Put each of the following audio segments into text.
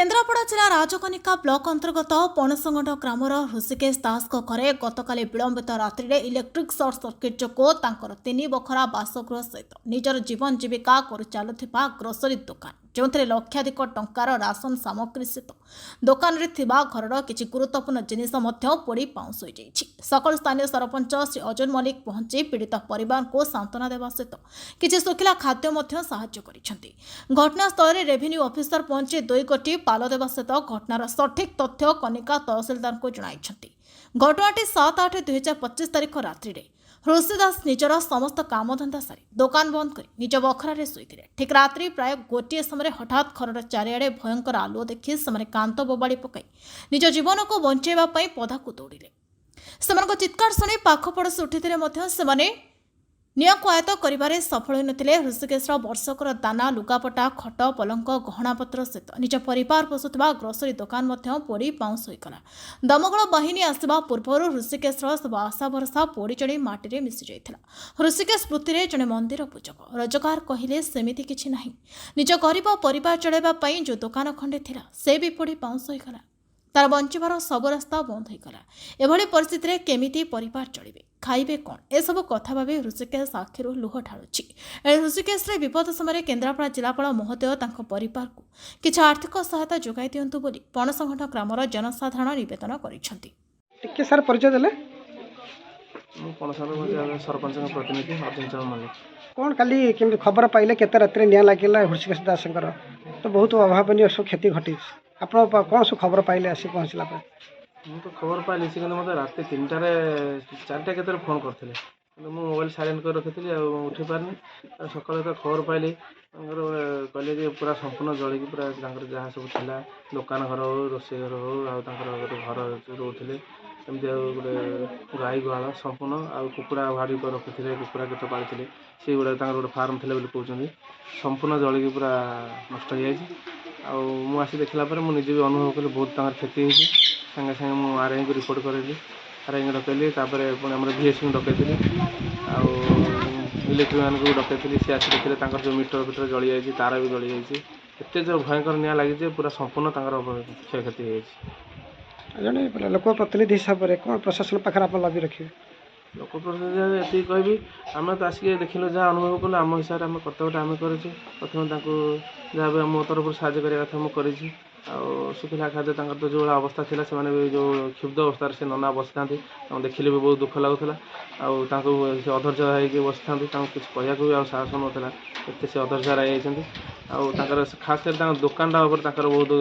केन्द्रापड़ा जिला राजकनिका ब्लॉक अंतर्गत पणसंगठ ग्रामर ऋषिकेश दास घरे गतकाली विलंबित रात्रि में इलेक्ट्रिक सर्ट सर्किट जोगो तांकर 3 बखरा बासगृह सहित निजर जीवन जीविका कर चलुथिबा ग्रोसरी दुकान जो लक्षाधिक टंकार राशन सामग्री सहित दुकान में घर किसी गुरुत्वपूर्ण जिनिस पोड़ी पाउंस हो जाइछि। सकल स्थानीय सरपंच श्री अजय मल्लिक पहुंची पीड़ित परिवार को सांत्वना देवा सहित किसी सुखिला खाद्य साहाय्य करिसेंति। घटनास्थल में रेवेन्यू ऑफिसर पहुंची 2 गोटी पाल देवा सहित घटनार सठिक तथ्य कनिका तहसिलदार को जणाइछंति। घटनाटी 7/8/2025 तारिख रात्रि में ऋषिदास निजर समस्त कामधंदा सारी दुकान बंद कर निज बखरारे शोइथिले। ठीक रात्रि प्राय गोटे समय हठात घर चारिआडे भयंकर आलुओ देखि से कांत बोबाड़ी पकाई निज जीवन को बंचाइबा पई पदाकू दौड़िले। सेमानक चित्कार शुणी पाख पड़ोशी उठिथिले मध्य सेमाने निआंकु आयत्त करिबारे सफल होइनथिले। ऋषिकेशर वर्षकर दाना लुगापटा खट पलंक गहनापत्र सहित निज परिवार पोषुवा ग्रोसरी दुकान पोड़ी पाउंस होइगला। दमकल बाहिनी आसवा पूर्व ऋषिकेशर सब आशा भरसा पोड़ी चढ़ी माटी मिशि जाइथिला। ऋषिकेश वृत्ति जड़े मंदिर पूजक रोजगार कहले सेमिति किछि नाही। निज गरीब परिवार चलाइबा पई जो दुकान खंडे थिला से भी पोड़ी पाउंस होइगला। तार बंचार सब रास्ता बंद होइगला। एभली परिस्थिति रे केमिति परिवार चलिबे खाइबे कौन एसबू कथा भावी ऋषिकेश आखिरू लुह ढालुछि। ऋषिकेश विपद समय केन्द्रापड़ा जिलापाल महोदय तांको परिवार को किछि आर्थिक सहायता जोगाई दियंतु बोली पणसंगठ ग्रामर जनसाधारण निवेदन करिसेंति। टिके सर परिचय देले सरपंच प्रतिनिधि अजय मल्लिक। कौन काली केमती खबर पाइले केते रात्रि निया लागिला ऋषिकेश दासंकर तो बहुत अभावनीय सब क्षति घटी आपण कौन सब खबर पाइले आसी पहुँचला पर ମୁଁ ତ ଖବର ପାଇଲି ସେ କିନ୍ତୁ ମୋତେ ରାତି 3ଟାରେ 4ଟା କେତେବେଳେ ଫୋନ୍ କରିଥିଲେ କିନ୍ତୁ ମୁଁ ମୋବାଇଲ ସାଇଲେଣ୍ଟ କରି ରଖିଥିଲି ଆଉ ଉଠି ପାରିନି। ସକାଳେ ତ ଖବର ପାଇଲି ତାଙ୍କର କହିଲେ ଯେ ପୁରା ସମ୍ପୂର୍ଣ୍ଣ ଜଳିକି ପୁରା ତାଙ୍କର ଯାହା ସବୁ ଥିଲା ଦୋକାନ ଘର ହଉ ରୋଷେଇ ଘର ହଉ ଆଉ ତାଙ୍କର ଗୋଟେ ଘର ରହୁଥିଲେ ଏମିତି ଆଉ ଗୋଟେ ଗାଈ ଗୁହାଳ ସମ୍ପୂର୍ଣ୍ଣ ଆଉ କୁକୁଡ଼ା ଭାଡ଼ି କରି ରଖିଥିଲେ କୁକୁଡ଼ା କେତେ ପାଳିଥିଲେ ସେଇଗୁଡ଼ା ତାଙ୍କର ଗୋଟେ ଫାର୍ମ ଥିଲେ ବୋଲି କହୁଛନ୍ତି ସମ୍ପୂର୍ଣ୍ଣ ଜଳିକି ପୁରା ନଷ୍ଟ ହେଇଯାଇଛି। ଆଉ ମୁଁ ଆସି ଦେଖିଲା ପରେ ମୁଁ ନିଜେ ବି ଅନୁଭବ କଲି ବହୁତ ତାଙ୍କର କ୍ଷତି ହେଇଛି। ସାଙ୍ଗେ ସାଙ୍ଗେ ମୁଁ ଆର୍ଆଇଙ୍କୁ ରିପୋର୍ଟ କରେଇଲି ଆର୍ଆଇଙ୍କୁ ଡକେଇଲି ତାପରେ ପୁଣି ଆମର ଭିଏସ୍ଙ୍କୁ ଡକେଇଥିଲି ଆଉ ଇଲେକ୍ଟ୍ରି ମାନଙ୍କୁ ବି ଡକେଇଥିଲି ସେ ଆସି ଦେଖିଲେ ତାଙ୍କର ଯେଉଁ ମିଟର ଫିଟର ଜଳିଯାଇଛି ତାର ବି ଜଳିଯାଇଛି ଏତେ ଯେଉଁ ଭୟଙ୍କର ନିଆଁ ଲାଗିଛି ପୁରା ସମ୍ପୂର୍ଣ୍ଣ ତାଙ୍କର କ୍ଷୟକ୍ଷତି ହେଇଯାଇଛି। ଜଣେ ଲୋକ ପ୍ରତିନିଧି ହିସାବରେ କ'ଣ ପ୍ରଶାସନ ପାଖରେ ଆପଣ ଲବି ରଖିବେ? ଲୋକ ପ୍ରତିନିଧି ଏତିକି କହିବି ଆମେ ତ ଆସିକି ଦେଖିଲୁ ଯାହା ଅନୁଭବ କଲୁ ଆମ ହିସାବରେ ଆମେ କର୍ତ୍ତବ୍ୟଟା ଆମେ କରିଛୁ। ପ୍ରଥମେ ତାଙ୍କୁ ଯାହା ବି ମୋ ତରଫରୁ ସାହାଯ୍ୟ କରିବା କଥା ମୁଁ କରିଛି। ଆଉ ଶୁଖିଲା ଖାଦ୍ୟ ତାଙ୍କର ତ ଯେଉଁଭଳିଆ ଅବସ୍ଥା ଥିଲା ସେମାନେ ବି ଯେଉଁ କ୍ଷୁବ୍ଧ ଅବସ୍ଥାରେ ସେ ନନା ବସିଥାନ୍ତି ତାଙ୍କୁ ଦେଖିଲେ ବି ବହୁତ ଦୁଃଖ ଲାଗୁଥିଲା ଆଉ ତାଙ୍କୁ ସେ ଅଧୈର୍ଯ୍ୟ ହେଇକି ବସିଥାନ୍ତି ତାଙ୍କୁ କିଛି କହିବାକୁ ବି ଆଉ ସାହସ ନଥିଲା ଏତେ ସେ ଅଧୈର୍ଯ୍ୟ ହେଇଯାଇଛନ୍ତି। ଆଉ ତାଙ୍କର ଖାସ୍ କରି ତାଙ୍କ ଦୋକାନଟା ଉପରେ ତାଙ୍କର ବହୁତ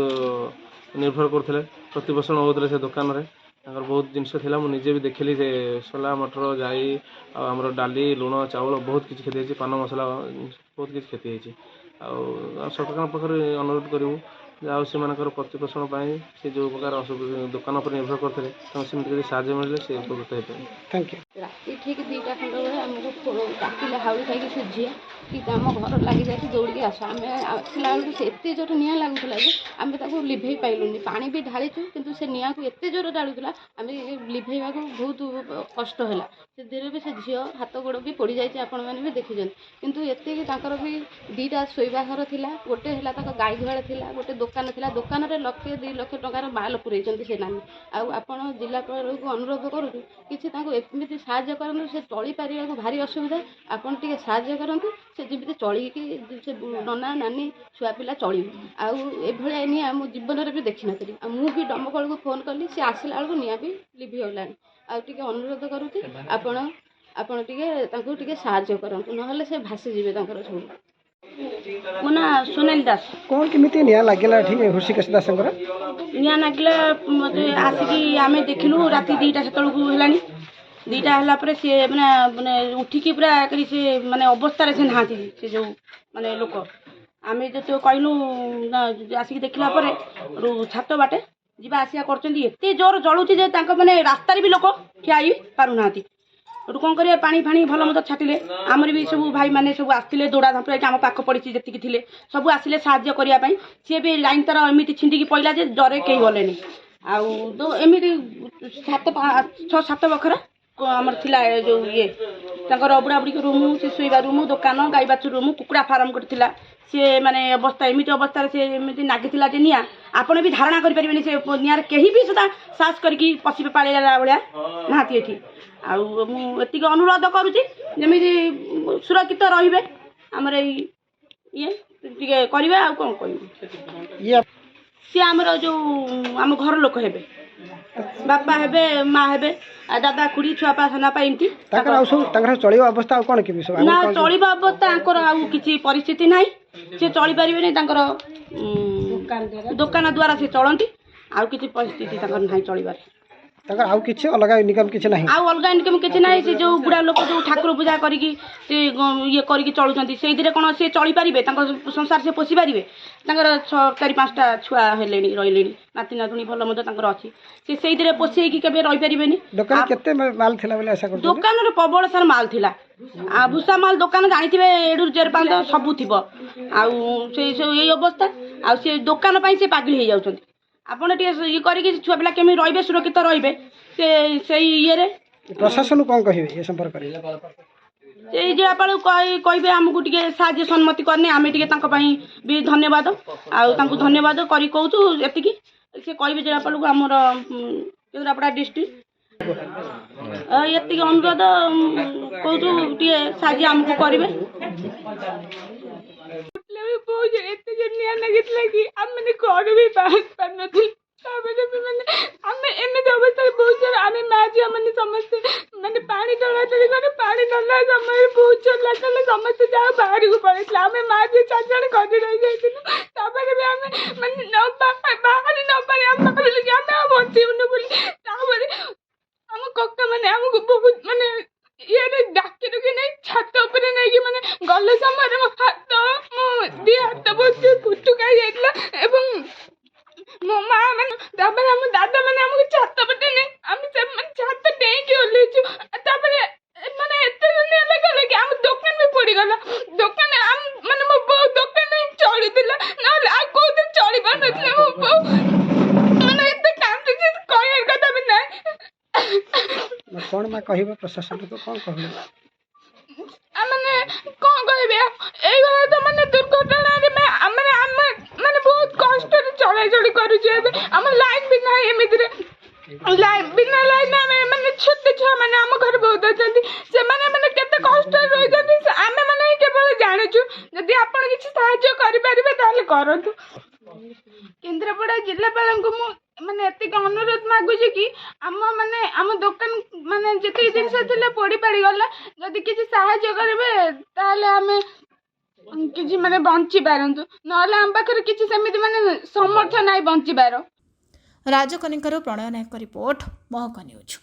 ନିର୍ଭର କରୁଥିଲେ ପ୍ରତିପୋଷଣ ହେଉଥିଲେ ସେ ଦୋକାନରେ ତାଙ୍କର ବହୁତ ଜିନିଷ ଥିଲା ମୁଁ ନିଜେ ବି ଦେଖିଲି ଯେ ସୋଲା ମଟର ଜାଇ ଆଉ ଆମର ଡାଲି ଲୁଣ ଚାଉଳ ବହୁତ କିଛି କ୍ଷତି ହେଇଛି ପାନ ମସଲା ବହୁତ କିଛି କ୍ଷତି ହେଇଛି। ଆଉ ସରକାରଙ୍କ ପାଖରେ ଅନୁରୋଧ କରିବୁ ଆଉ ସେମାନଙ୍କର ପ୍ରତିପୋଷଣ ପାଇଁ ସେ ଯେଉଁ ପ୍ରକାର ଦୋକାନ ଉପରେ ନିର୍ଭର କରୁଥିଲେ ତାଙ୍କୁ ସେମିତି ଯଦି ସାହାଯ୍ୟ ମିଳିଲେ ସେ ଉପକୃତ ହେଇପାରିବେ। Thank you. ରାତି ଠିକ୍ 2ଟା ଖଣ୍ଡ ବେଳେ ଆମକୁ ଡାକିଲେ ହାଉଳି ଖାଇକି ସେ ଝିଅ କି ଆମ ଘର ଲାଗିଯାଇଛି ଦୌଡ଼ିକି ଆସ ଆମେ ଆସିଲା ବେଳକୁ ସେ ଏତେ ଜୋର ନିଆଁ ଲାଗୁଥିଲା ଯେ ଆମେ ତାକୁ ଲିଭେଇ ପାଇଲୁନି ପାଣି ବି ଢାଳିଛୁ କିନ୍ତୁ ସେ ନିଆଁକୁ ଏତେ ଜୋର ଢାଳୁଥିଲା ଆମେ ଲିଭେଇବାକୁ ବହୁତ କଷ୍ଟ ହେଲା। ସେଥିରେ ବି ସେ ଝିଅ ହାତ ଗୋଡ଼ ବି ପୋଡ଼ିଯାଇଛି ଆପଣମାନେ ବି ଦେଖିଛନ୍ତି କିନ୍ତୁ ଏତିକି ତାଙ୍କର ବି 2ଟା ଶୋଇବା ଘର ଥିଲା ଗୋଟେ ହେଲା ତାଙ୍କ ଗାଈ ଗୁହାଳ ଥିଲା ଗୋଟେ ଦୋକାନ ଥିଲା ଦୋକାନରେ 1-2 ଲକ୍ଷ ଟଙ୍କାର ମାଲ ପୁରେଇଛନ୍ତି ସେ ନାନୀ। ଆଉ ଆପଣ ଜିଲ୍ଲାପାଳକୁ ଅନୁରୋଧ କରୁଛୁ କିଛି ତାଙ୍କୁ ଏମିତି ସାହାଯ୍ୟ କରନ୍ତୁ ସେ ଚଳିପାରିବାକୁ ଭାରି ଅସୁବିଧା ଆପଣ ଟିକେ ସାହାଯ୍ୟ କରନ୍ତୁ ସେ ଯେମିତି ଚଳିକି ସେ ନନା ନାନୀ ଛୁଆ ପିଲା ଚଳିବେ। ଆଉ ଏଭଳିଆ ନିଆଁ ମୋ ଜୀବନରେ ବି ଦେଖିନଥିଲି ଆଉ ମୁଁ ବି ଦମକଳକୁ ଫୋନ୍ କଲି ସେ ଆସିଲା ବେଳକୁ ନିଆଁ ବି ଲିଭିଗଲାଣି। ଆଉ ଟିକେ ଅନୁରୋଧ କରୁଛି ଆପଣ ଟିକେ ତାଙ୍କୁ ଟିକେ ସାହାଯ୍ୟ କରନ୍ତୁ ନହେଲେ ସେ ଭାସିଯିବେ ତାଙ୍କର ସବୁ। ମୋ ନାଁ ସୁନେଲି ଦାସ। କ'ଣ କେମିତି ନିଆଁ ଲାଗିଲା ଏଠି ଋଷିକେଶ ଦାସଙ୍କର? ନିଆଁ ଲାଗିଲା ମୋତେ ଆସିକି ଆମେ ଦେଖିଲୁ ରାତି 2ଟା ସେତେବେଳକୁ ହେଲାଣି 2ଟା ହେଲା ପରେ ସିଏ ମାନେ ଉଠିକି ପୁରା କରି ସେ ମାନେ ଅବସ୍ଥାରେ ସେ ନାହାନ୍ତି ସେ ଯେଉଁ ମାନେ ଲୋକ ଆମେ ଯେତେ କହିଲୁ ଆସିକି ଦେଖିଲା ପରେ ଛାତ ବାଟେ ଯିବା ଆସିବା କରୁଛନ୍ତି ଏତେ ଜୋର ଜଳୁଛି ଯେ ତାଙ୍କ ମାନେ ରାସ୍ତାରେ ବି ଲୋକ ଠିଆ ହେଇ ପାରୁନାହାନ୍ତି। ଏଠୁ କ'ଣ କରିବା ପାଣି ଫାଣି ଭଲ ମନ୍ଦ ଛାଟିଲେ ଆମର ବି ସବୁ ଭାଇମାନେ ସବୁ ଆସିଥିଲେ ଦୌଡ଼ା ଧାପଡ଼ା ହେଇକି ଆମ ପାଖ ପଡ଼ିଛି ଯେତିକି ଥିଲେ ସବୁ ଆସିଲେ ସାହାଯ୍ୟ କରିବା ପାଇଁ ସିଏ ବି ଲାଇନ୍ ତାର ଏମିତି ଛିଣ୍ଡିକି ପଡ଼ିଲା ଯେ ଡରେ କେହି ଗଲେନି। ଆଉ ତ ଏମିତି 6-7 ବଖରା ଆମର ଥିଲା ଯେଉଁ ତାଙ୍କର ବୁଢ଼ାବୁଢ଼ୀ ରୁମ୍ ସେ ଶୋଇବା ରୁମ୍ ଦୋକାନ ଗାଈ ବାଛୁରୀ ରୁମ୍ କୁକୁଡ଼ା ଫାର୍ମ କରିଥିଲା ସେ ମାନେ ଅବସ୍ଥା ଏମିତି ଅବସ୍ଥାରେ ସେ ଏମିତି ନାଗିଥିଲା ଯେ ନିଆଁ ଆପଣ ବି ଧାରଣା କରିପାରିବେନି ସେ ନିଆଁରେ କେହି ବି ସୁଦ୍ଧା ସାହସ କରିକି ପଶିବେ ପାଳିଲା ଭଳିଆ ନାହାନ୍ତି ଏଠି ଆଉ ମୁଁ ଏତିକି ଅନୁରୋଧ କରୁଛି ଯେମିତି ସୁରକ୍ଷିତ ରହିବେ ଆମର ଏଇ ଇଏ ଟିକେ କରିବେ ଆଉ କ'ଣ କହିବି ଇଏ ସିଏ ଆମର ଯେଉଁ ଆମ ଘର ଲୋକ ହେବେ ବାପା ହେବେ ମା ହେବେ ଦାଦା ଖୁଡ଼ି ଛୁଆପା ସାନାପା ଏମିତି ତାଙ୍କର ଆଉ ସବୁ ତାଙ୍କର ଚଳିବା ଅବସ୍ଥା ଆଉ କ'ଣ କେମିତି ସବୁ ନା ଚଳିବା ଅବସ୍ଥା ତାଙ୍କର ଆଉ କିଛି ପରିସ୍ଥିତି ନାହିଁ ସେ ଚଳିପାରିବେନି ତାଙ୍କର ଦୋକାନ ଦ୍ୱାରା ସେ ଚଳନ୍ତି ଆଉ କିଛି ପରିସ୍ଥିତି ତାଙ୍କର ନାହିଁ ଚଳିବାରେ ତାଙ୍କର ଆଉ କିଛି ଅଲଗା ଇନକମ୍ କିଛି ନାହିଁ ଆଉ ଅଲଗା ଇନକମ୍ କିଛି ନାହିଁ ସେ ଯେଉଁ ବୁଢ଼ା ଲୋକ ଯେଉଁ ଠାକୁର ପୂଜା କରିକି ସେ ଇଏ କରିକି ଚଳୁଛନ୍ତି ସେଇଥିରେ କ'ଣ ସେ ଚଳିପାରିବେ ତାଙ୍କ ସଂସାର ସେ ପୋଷି ପାରିବେ ତାଙ୍କର 4-5ଟା ଛୁଆ ହେଲେଣି ରହିଲେଣି ନାତି ନାତୁଣୀ ଭଲ ମନ୍ଦ ତାଙ୍କର ଅଛି ସେ ସେଇଥିରେ ପୋଷେଇକି କେବେ ରହିପାରିବେନି ଦୋକାନ କେତେ ମାଲ ଥିଲା ବୋଲି ଆଶା କରୁଛନ୍ତି ଦୋକାନରେ ପ୍ରବଳ ସାର ମାଲ ଥିଲା ଆଉ ଭୂଷା ମାଲ ଦୋକାନ ଜାଣିଥିବେ ଏଡ଼ୁ ଜେର ପାନ୍ତ ସବୁ ଥିବ ଆଉ ସେଇ ସବୁ ଏଇ ଅବସ୍ଥା ଆଉ ସେ ଦୋକାନ ପାଇଁ ସେ ପାଗଳି ହେଇଯାଉଛନ୍ତି ଆପଣ ଟିକେ ଇଏ କରିକି ଛୁଆ ପିଲା କେମିତି ରହିବେ ସୁରକ୍ଷିତ ରହିବେ ସେ ସେଇ ଇଏରେ ପ୍ରଶାସନକୁ କ'ଣ କହିବେ ଏ ସମ୍ପର୍କରେ ସେଇ ଜିଲ୍ଲାପାଳକୁ କହିବେ ଆମକୁ ଟିକେ ସାହାଯ୍ୟ ସମ୍ମତି କରିନେ ଆମେ ଟିକେ ତାଙ୍କ ପାଇଁ ବି ଧନ୍ୟବାଦ ଆଉ ତାଙ୍କୁ ଧନ୍ୟବାଦ କରି କହୁଛୁ ଏତିକି ସେ କହିବେ ଜିଲ୍ଲାପାଳକୁ ଆମର କେନ୍ଦ୍ରାପଡ଼ା ଡିଷ୍ଟ୍ରିକ୍ଟ ଏତିକି ଅନୁରୋଧ କହୁଛୁ ଟିକେ ସାହାଯ୍ୟ ଆମକୁ କରିବେ ଏତେ ଯେ ନିଆଁ ଲାଗିଥିଲା କି ଆମେ ଘରୁ ବି ବାହାରି ପାରୁନଥିଲୁ ତାପରେ ମାନେ ଆମେ ଏମିତି ଅବସ୍ଥାରେ ବହୁତ ଜୋର ଆମେ ମା ଝିଅ ମାନେ ସମସ୍ତେ ମାନେ ପାଣି ଟଳାଟଳି କରି ପାଣି ନଲା ସମୟରେ ବହୁତ ଜୋର ଲାଗିଲା ସମସ୍ତେ ଯାହା ବାହାରକୁ ପଳେଇଥିଲା ଆମେ ମା ଝିଅ 4 ଜଣ ଘରେ ରହିଯାଇଥିଲୁ ତାପରେ ବି ଆମେ ମାନେ ବାହାରି ନ ପାରି ଆମେ ଭାବିଲୁ କି ଆମେ ଆଉ ବଞ୍ଚିବୁନୁ ବୋଲି ତାପରେ ଆମ କକା ମାନେ ଆମକୁ ବହୁତ ମାନେ ଇଏରେ ଡାକି ଡୁକି ନେଇ ଛାତ ଉପରେ ନେଇକି ମାନେ ଗଲେ ସମୟରେ ମୋ ହାତ ମୋ 2 ହାତ ବହୁତ ଫୁଟୁକା ହେଇଯାଇଥିଲା ଏବଂ ମୋ ମା ମାନେ ତାପରେ ଆମ ଦାଦା ମାନେ ଆମକୁ ଛାତ ପଟେ ନେଇ ଆମେ ସେମାନେ ଛାତ ଡେଇଁକି ଓହ୍ଲେଇଛୁ ତାପରେ ମାନେ ଏତେ ନିଆଁ ଲାଗିଲା କି ଆମ ଦୋକାନ ବି ପୋଡ଼ିଗଲା ଦୋକାନ ମାନେ ମୋ ବୋଉ ଦୋକାନ ହିଁ ଚଳୁଥିଲା ନହେଲେ ଆଉ କୋଉଥିରେ ଚଳି ପାରୁନଥିଲା ମୋ ବୋଉ ମାନେ ଏତେ କାନ୍ଦୁଛି କହିବାର କଥା ବି ନାହିଁ କ'ଣ ମା କହିବ ପ୍ରଶାସନକୁ କ'ଣ କହିବ ମାନେ କ'ଣ କହିବି ଏଇଭଳିଆ ତ ମାନେ ଦୁର୍ଘଟଣାରେ ଆମେ ମାନେ ବହୁତ କଷ୍ଟରେ ଚଳାଚଳି କରୁଛୁ ଏବେ ଆମ ଲାଇନ୍ ବି ନାହିଁ ଏମିତିରେ ବିନା ଲାଇନ୍ ଆମେ ମାନେ ଛୋଟ ଛୁଆ ମାନେ ଆମ ଘରେ ବହୁତ ଅଛନ୍ତି ସେମାନେ ମାନେ କେତେ କଷ୍ଟରେ ରହିଛନ୍ତି ଆମେ ମାନେ କେବଳ ଜାଣିଛୁ ଯଦି ଆପଣ କିଛି ସାହାଯ୍ୟ କରିପାରିବେ ତାହେଲେ କରନ୍ତୁ କେନ୍ଦ୍ରାପଡ଼ା ଜିଲ୍ଲାପାଳଙ୍କୁ ମୁଁ ମାନେ ଏତିକି ଅନୁରୋଧ ମାଗୁଛି କି ଆମ ଦୋକାନ ମାନେ ଯେତିକି ଜିନିଷ ଥିଲା ପୋଡ଼ି ପାଡ଼ିଗଲା ଯଦି କିଛି ସାହାଯ୍ୟ କରିବେ ତାହେଲେ ଆମେ କିଛି ମାନେ ବଞ୍ଚି ପାରନ୍ତୁ ନହେଲେ ଆମ ପାଖରେ କିଛି ସେମିତି ମାନେ ସମର୍ଥ ନାହିଁ ବଞ୍ଚିବାର ରାଜକନିକାରୁ ପ୍ରଣୟ ନାୟକ ରିପୋର୍ଟ ମହକ ନ୍ୟୁଜ୍।